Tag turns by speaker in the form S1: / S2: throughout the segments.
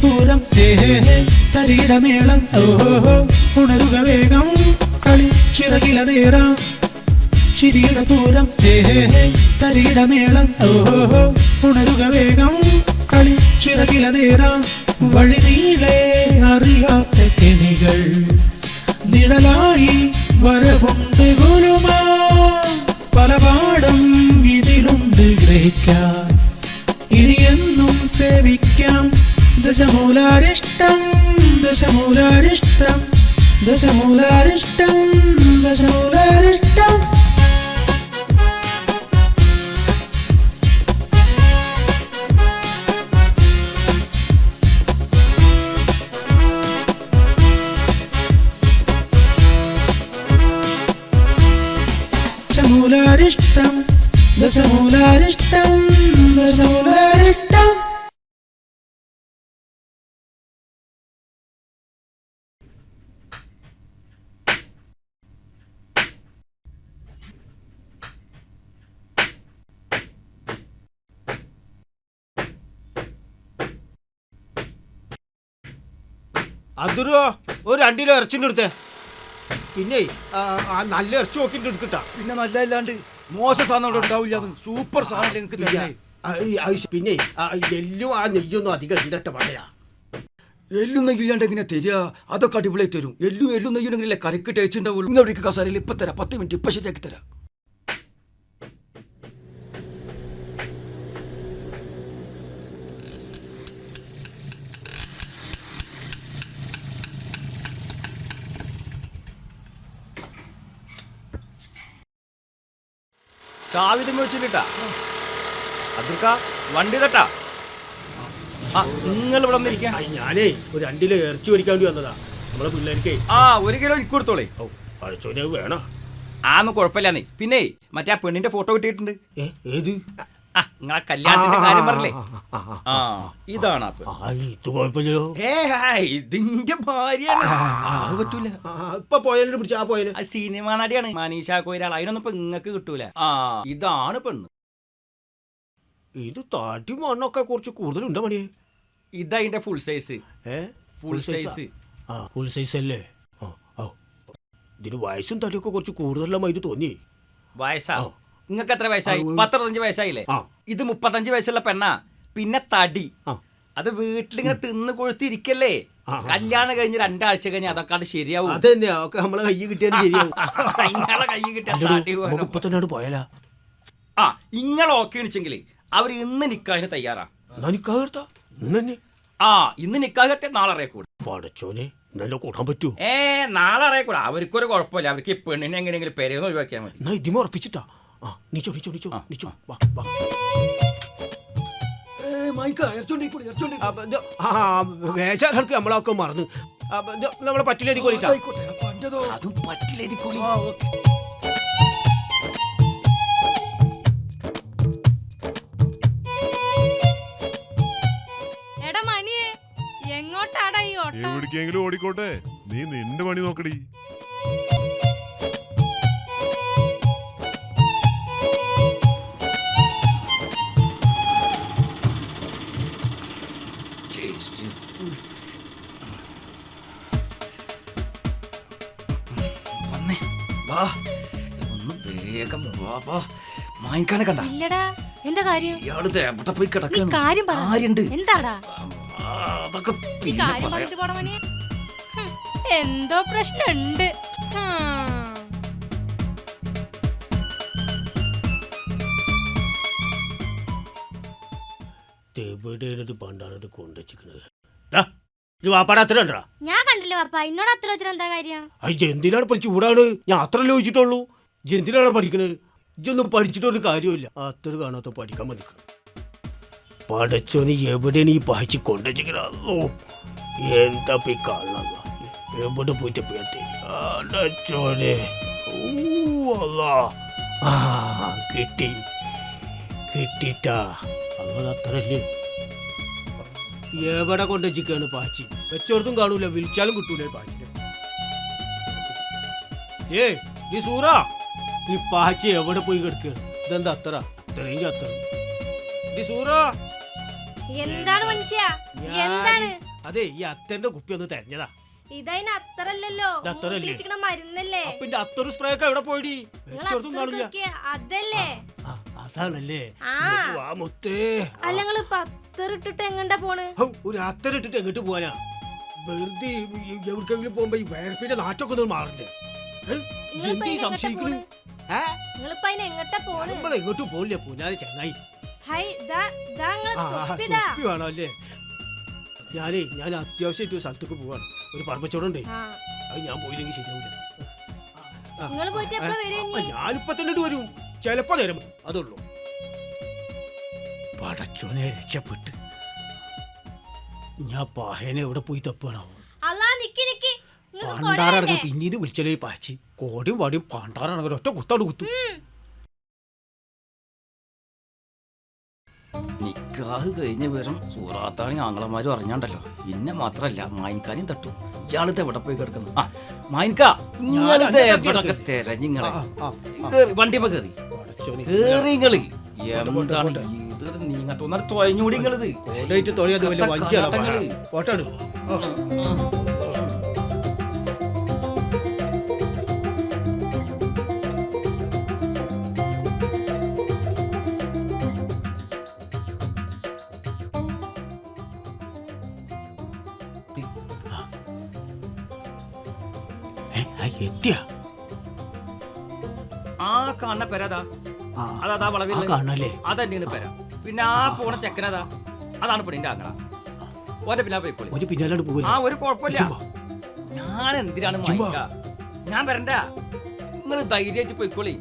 S1: പൂരം തരികിടമേളം ഓഹോ ഉണരുക വേഗം കളി ചിറകില നേരം ചിരിയുടെ പൂരം തരികിടമേളം ഓഹോ ഉണരുക വേഗം കളി ചിറകില നേരം വഴി നീളെ അറിയാത്ത കെണികൾ നിഴലായി വരവുണ്ട് ഗുരുമാ പല പാഠം ഇതിലുണ്ട് ഗ്രഹിക്കാൻ ഇനിയെന്നും സേവിക്കാം ദശമൂലാരിഷ്ടം ദശമൂലാരിഷ്ടം ദശമൂലാരിഷ്ടം ദശമൂലാരിഷ്ടം ദശമൂലാരിഷ്ടം ദശമൂലാരിഷ്ടം ദശമൂലാരിഷ്ടം.
S2: അതൊരു ഒരു 2 കിലോ ഇറച്ചിൻ്റെ എടുത്തേ. പിന്നെ നല്ല ഇറച്ചി നോക്കിട്ട് എടുക്കട്ടാ.
S3: പിന്നെ നല്ല അല്ലാണ്ട് മോശം സാധനം ഇവിടെ ഉണ്ടാവില്ല. സൂപ്പർ സാധനം നിങ്ങൾക്ക്
S2: പിന്നെ എല്ലും ആ നെയ്യൊന്നും അധികം ഇണ്ടട്ടെ പറയാ.
S3: എല്ലും നെയ്യില്ലാണ്ട് എങ്ങനെ തരിക? അതൊക്കെ അടിപൊളിയായി തരും. എല്ലും നെയ്യുണ്ടെങ്കിലേ കറിക്ക് ടേസ്റ്റ് ഉണ്ടാവുള്ളൂ. നിങ്ങൾ ഇവിടേക്ക് കസാരയിൽ ഇപ്പം തരാം. 10 മിനിറ്റ് ഇപ്പം ശരിയാക്കി തരാം.
S4: ചാവിതം വെച്ചിട്ടാ അതിർക്ക വണ്ടി തട്ടാ. നിങ്ങൾ ഇവിടെ വന്നിരിക്കാം.
S2: ഞാനേ ഒരു 2 കിലോ ഇറച്ചി മേടിക്കാൻ വേണ്ടി വന്നതാ. നമ്മളെ പിള്ളേർക്ക്
S4: 1 കിലോ എനിക്ക് കൊടുത്തോളേ.
S2: പഴച്ചോനെ വേണോ?
S4: ആന്ന് കുഴപ്പമില്ലാന്നേ. പിന്നെ മറ്റേ ആ പെണ്ണിന്റെ ഫോട്ടോ കിട്ടിയിട്ടുണ്ട്.
S2: ഏത്?
S4: നിങ്ങളെ കല്യാണത്തിന്റെ കാര്യം പറഞ്ഞേ. ഇതാണ് ആ പെണ്ണ്.
S2: ഇത് കുഴപ്പമില്ലല്ലോ.
S4: ഇതിന്റെ ഭാര്യയാണ്. പറ്റൂല.
S2: ഇപ്പൊ പോയാലും പിടിച്ചാ പോയാലും
S4: സിനിമ നടിയാണ് മനീഷ കൊയ്രാൾ. അതിനൊന്നും ഇപ്പൊ നിങ്ങക്ക് കിട്ടൂല. ഇതാണ് പെണ്ണ്.
S2: ഇത് താട്ടി മണ്ണൊക്കെ കുറച്ച് കൂടുതലുണ്ട് മണിയെ.
S4: ഇതതിന്റെ full size. Full size.
S2: Full size അല്ലേ? ഇതിന് വയസ്സും തടിയൊക്കെ കുറച്ച് കൂടുതലായിട്ട് തോന്നി.
S4: വയസ്സാ? നിങ്ങൾക്ക് എത്ര വയസ്സായി? 35 വയസ്സായില്ലേ? ഇത് 35 വയസ്സുള്ള പെണ്ണാ. പിന്നെ തടി. അത് വീട്ടിലിങ്ങനെ തിന്ന് കൊഴുത്തിരിക്കല്ലേ. കല്യാണം കഴിഞ്ഞ് 2 ആഴ്ച കഴിഞ്ഞ് അതൊക്കെ അത് ശരിയാവും.
S2: അതന്നെ നമ്മളെ കൈ കിട്ടിയാലും ശരിയാവും.
S4: കൈ കിട്ടിയാൽ
S2: പോയാലാ?
S4: ഇങ്ങളെ ഓക്കെ വെച്ചെങ്കിൽ അവർ ഇന്ന് നിക്കാഹിന് തയ്യാറാ. ഇന്ന് നിക്കാഹ് കെട്ടിയ നാളെ അറിയക്കൂടും.
S2: പടച്ചോനെ ഇന്നലെ കൂട്ടാൻ പറ്റൂ?
S4: നാളെ അറിയക്കൂടാ. അവർക്കൊരു കുഴപ്പമില്ല. അവർക്ക് ഈ പെണ്ണിനെ എങ്ങനെയെങ്കിലും പെരേന്ന് ഒഴിവാക്കിയാൽ മതി.
S2: ഇതിമ ഉറപ്പിച്ചിട്ടാ. വേശാർക്ക് നമ്മളൊക്കെ മറന്ന് നമ്മളെ പറ്റിലേതി കൊളിക്കാം.
S3: അതും പറ്റിലേതി കൊളി.
S5: എവിടേക്കെങ്കിലും ഓടിക്കോട്ടെ. നീ നിന്റെ പണി നോക്കടി.
S4: വേഗം വാങ്ങിക്കാനെ കണ്ട.
S6: എന്താ കാര്യം?
S4: ഇയാള് എവിടെ പോയി കിടക്കാണ്?
S6: എന്താടാ
S4: അതൊക്കെ
S6: എന്തോ പ്രശ്നമുണ്ട്.
S2: എവിടെയാണിത് പണ്ടാണത് കൊണ്ടുവച്ചിരിക്കുന്നത്?
S6: ഞാൻ കണ്ടില്ല പാപ്പ. എന്നോട് അത്ര വെച്ചാൽ എന്താ കാര്യം?
S2: എന്തിനാണ് പഠിച്ചു? ചൂടാണ്. ഞാൻ അത്രല്ലേ ചോദിച്ചിട്ടുള്ളൂ. എന്തിനാണ് പഠിക്കണത്? ഇതൊന്നും പഠിച്ചിട്ടൊരു കാര്യമില്ല. അത്ര കാണാത്ത പഠിക്കാൻ മതിക്കണം. പടച്ചോന് എവിടെയാണ് ഈ പായിച്ച് കൊണ്ടുവച്ചിരിക്കണത്? എന്താ പോയി കാണണം? എവിടെ പോയിട്ട് പടച്ചോനെ. കിട്ടി കിട്ടിട്ടാ. അത്രല്ലേ എവിടെ കൊണ്ടുവച്ചിക്കാണ് പാച്ചി? വെച്ചോടത്തും കാണൂല, വിളിച്ചാലും കിട്ടൂലേ പാച്ചിനെ. നീ സൂറാ, ഈ പാച്ചി എവിടെ പോയി കിടക്കുകയാണ്? ഇതെന്താ അത്ര അത്രയും അത്ര?
S6: എന്താണ് മനുഷ്യ? എന്താണ്?
S2: അതെ ഈ അത്തന്റെ കുപ്പി ഒന്ന് തെരഞ്ഞതാ.
S6: ഇതതിന് അത്രല്ലല്ലോ,
S2: ഇത് അത്രയല്ലേ?
S6: മൂക്കിലിച്ചിക്കണ മരുന്നല്ലേ.
S2: പിന്നെ അത്തൊരു സ്പ്രേ ഒക്കെ എവിടെ പോയി?
S6: നിങ്ങൾ അതല്ലേ?
S2: അതാണല്ലേ.
S6: ആ.
S2: വാ മുത്തേ.
S6: അല്ല നിങ്ങള് പത്തറിട്ടിട്ട് എങ്ങണ്ടാ പോണ്?
S2: ഒരു അത്തരിട്ടിട്ട് എങ്ങോട്ട് പോവാനാ? വെറുതെ എവിടെക്കെങ്കിലും പോകുമ്പോ ഈ വയർപ്പിന്റെ നാറ്റൊക്കെ ഒന്ന് മാറണ്ടേ? എന്ത് സംശയിക്കണ്?
S6: നിങ്ങളിപ്പോ അതിന് എങ്ങട്ടാ പോണ്?
S2: നമ്മൾ എങ്ങോട്ടും പോലില്ല പൂഞ്ഞാല് ചങ്ങായി.
S6: ഹൈ, ദാ നിങ്ങളെ തൊപ്പിതാ.
S2: തൊപ്പി വേണോ അല്ലേ? ഞാൻ അത്യാവശ്യമായിട്ട് ഒരു സ്ഥലത്തേക്ക് പോവാണ്. ഒരു പറമ്പച്ചോടുണ്ടേ,
S6: ആ.
S2: അത് ഞാൻ പോയില്ലെങ്കിൽ ശരിയാവില്ല.
S6: നിങ്ങള് പോയിട്ട് എപ്പഴാ വരാ ഇനി?
S2: ഞാനിപ്പോ തന്നെ വരും, ചിലപ്പോ നേരം അതുള്ളൂ. പടച്ചോനെ രക്ഷപ്പെട്ട് ഞാൻ പാഹേനെ എവിടെ പോയി തപ്പാണോ?
S6: അല്ലാ നിക്ക് നിക്ക്, നിങ്ങക്ക്
S2: പണ്ടാറടങ്ങ്
S6: കൊടയല്ലേ?
S2: പിന്നീട് വിളിച്ചല്ലേ പാച്ചി. കോടിയും പാടിയും പണ്ടാറടങ്ങ ഒറ്റ കുത്താട് കുത്തും.
S4: നിക്കാഹ് കഴിഞ്ഞ വിവരം സൂറാത്താണി ആങ്ങളമാരും അറിഞ്ഞാണ്ടല്ലോ. ഇന്നെ മാത്രല്ല മായിൻകാനും തട്ടും. ഇയാളിത് എവിടെ പോയി കിടക്കുന്നു? ആ മായിൻക, ഇയാളിത് എവിടൊക്കെ തെരഞ്ഞിങ്ങളെ വണ്ടിപ്പോ കേറി
S2: പടച്ചോനെ
S4: കേറി ഇങ്ങള്. എന്താണ് ഇത് നീങ്ങ തോന്നാൻ തൊഴഞ്ഞൂടി ഇങ്ങളിത്.
S2: കോടേറ്റ് തൊഴിയത് വലിയ വഞ്ചിയാണ്. പോട്ടാണ്. എത്തിയ
S4: ആ കാണുന്ന പെരതാ, അതാ വളവിൽ
S2: കാണല്ലേ?
S4: അതന്നെയാണ് പെര. പിന്നെ ആ പോണ ചെക്കനതാ, അതാണ് പെണ്ണിന്റെ ആങ്ങള. ഓന്റെ പിന്നെ പോയിക്കോളി.
S2: ഒരു പിന്നാലോട്ട്
S4: ആ
S2: പോകില്ല.
S4: ഒരു കുഴപ്പമില്ല. ഞാൻ എന്തിനാണ് മായിക്ക? ഞാൻ വരണ്ട, നിങ്ങൾ ധൈര്യമായിട്ട് പോയിക്കോളി.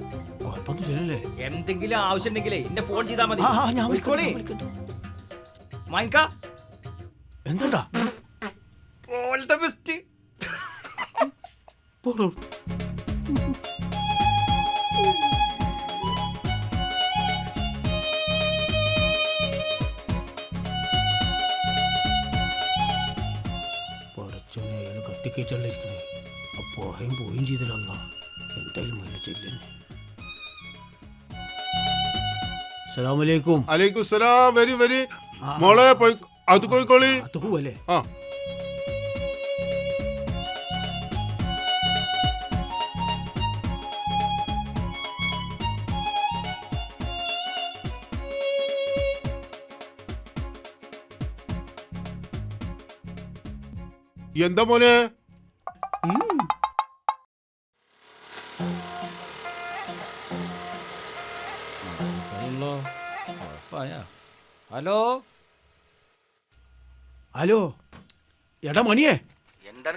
S2: കുഴപ്പമൊന്നുമില്ലല്ലേ?
S4: എന്തെങ്കിലും ആവശ്യം ഉണ്ടെങ്കിലേ എന്നെ ഫോൺ ചെയ്താൽ മതി.
S2: ഞാൻ
S4: പോയിക്കോളി മായിക്ക.
S2: എന്താ
S4: ഓൾ ദ ബെസ്റ്റ്.
S2: പോടോ. പടച്ചോനെ അയാൾ കത്തിക്കേറ്റല്ലേ ഇരിക്കണേ. പോയും പോയും ചെയ്തില്ല. എന്തായാലും മേലെ ചെല്ലന്നെ. അസ്സലാമലൈക്കും.
S5: അലൈക്കും സലാം. വരി വരി മോളെ പോയി അത് പോയിക്കോളി.
S2: അത് പോവല്ലേ?
S5: ആ എന്താ മോനെ?
S4: ഹലോ
S2: ഹലോ, എടാ മണിയേ,
S4: എന്താ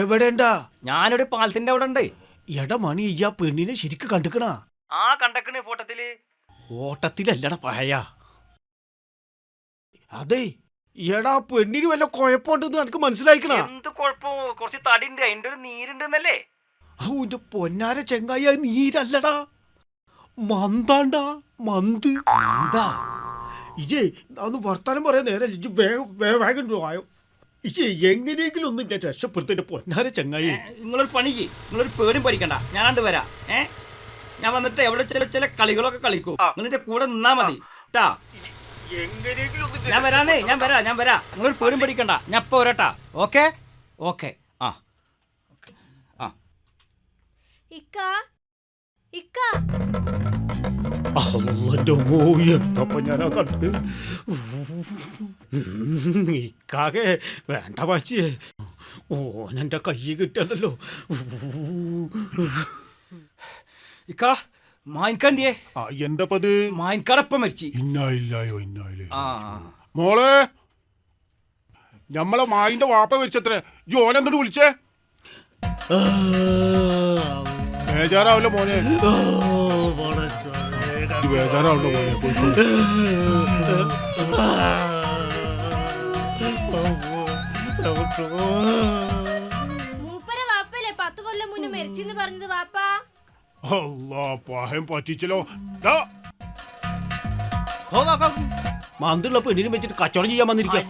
S2: എവിടെണ്ടാ?
S4: ഞാനൊരു പാലത്തിന്റെ അവിടെ ഉണ്ട്.
S2: എടാ മണി, ഈ ആ പെണ്ണിനെ ശരിക്ക് കണ്ടിക്കണ?
S4: ആ കണ്ടക്കണ് ഫോട്ടത്തില്.
S2: ഓട്ടത്തിലല്ലടാ പഴയ. അതെ, എടാ പെണ്ണിന് വല്ല കുഴപ്പമുണ്ടെന്ന് എനിക്ക് മനസ്സിലായിക്കണ?
S4: എന്ത് കുഴപ്പം? കുറച്ച് തടി ഉണ്ട്, അതിന്റെ ഒരു നീരുണ്ടെന്നല്ലേ?
S2: അവന്റെ പൊന്നാര ചെങ്ങായി, അത് നീരല്ലടാ, മന്താണ്ടാ, മന്ത്.
S4: എന്താ
S2: ഇജേ അന്ന് വർത്താനം പറയാൻ നേരെ വേഗം ആയോ? ഇജേ എങ്ങനെയെങ്കിലും ഒന്നും ഞാൻ രക്ഷപ്പെടുത്തിന്റെ പൊന്നാര ചെങ്ങായി.
S4: നിങ്ങളൊരു പണിക്ക്, നിങ്ങളൊരു പേരും പഠിക്കണ്ട, ഞാനാണ്ട് വരാം. ഞാൻ വന്നിട്ട് എവിടെ ചില ചില കളികളൊക്കെ കളിക്കും. നിങ്ങളുടെ കൂടെ നിന്നാ മതി ട്ടാ. ഞാൻ വരാന്നേ, ഞാൻ വരാം. നിങ്ങളൊരു പേരും പഠിക്കണ്ട, ഞാൻ ഇപ്പൊ വരട്ടാ. Okay okay. ആ ആ
S6: ഇക്ക ഇക്ക
S2: അള്ളന്റെ മോയപ്പ ഞാനാ കണ്ട്. ഇക്കാകെ വേണ്ട പാച്ചിയെ, ഓനെന്റെ കൈ കിട്ടല്ലോ.
S4: ഇക്കാ മായിൻകാന്തിയെ
S5: എന്താ പത്?
S4: മായിൻകാടപ്പം മരിച്ചു.
S5: ഇന്നായില്ലായോ ഇന്നായില്ലേ.
S4: ആ
S5: മോളെ, ഞമ്മളെ മായിന്റെ വാപ്പ മരിച്ചത്രേ. ജോനെന്തിട്ട് വിളിച്ചേ? ബേജാറാവല്ലോ മോനെ, ബേജാറാവല്ലോ മോനെ.
S6: മൂപ്പര വാപ്പല്ലേ 10 കൊല്ലം മുന്നേ മരിച്ചെന്ന് പറഞ്ഞത് വാപ്പ?
S5: അല്ലാ, പായം പറ്റിച്ചല്ലോ.
S2: മന്തുള്ള പെണ്ണിനും വെച്ചിട്ട് കച്ചവടം ചെയ്യാൻ വന്നിരിക്കാം.